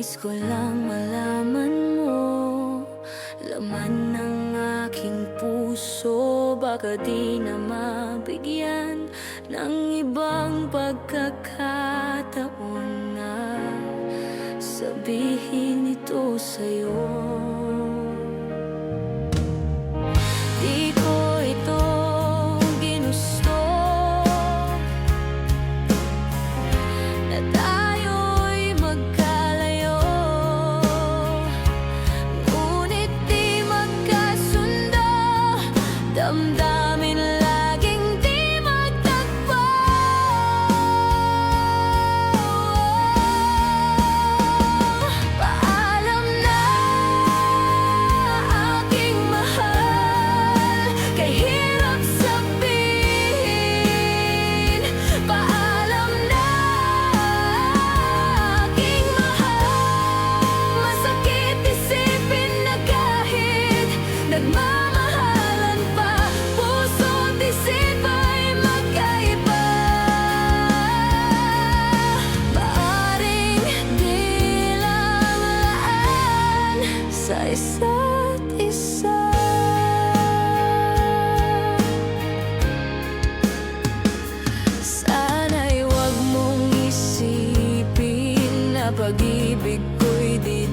Nais ko lang malaman mo laman ng aking puso. Baka di na mabigyan ng ibang pagkakataon na sabihin ito sa'yo. Di ko ito ginusto na tayo'y magkalayo, ngunit di magkasundo, damdamin laging di magtagpo. Paalam na aking mahal, kay hirap sabihin. Paalam na aking mahal, masakit isipin na kahit nagmamahalan pa, puso't isip ay magkaiba. Maaring di lang laan sa isa't isa. Sana'y huwag mong isipin na pag-ibig ko'y di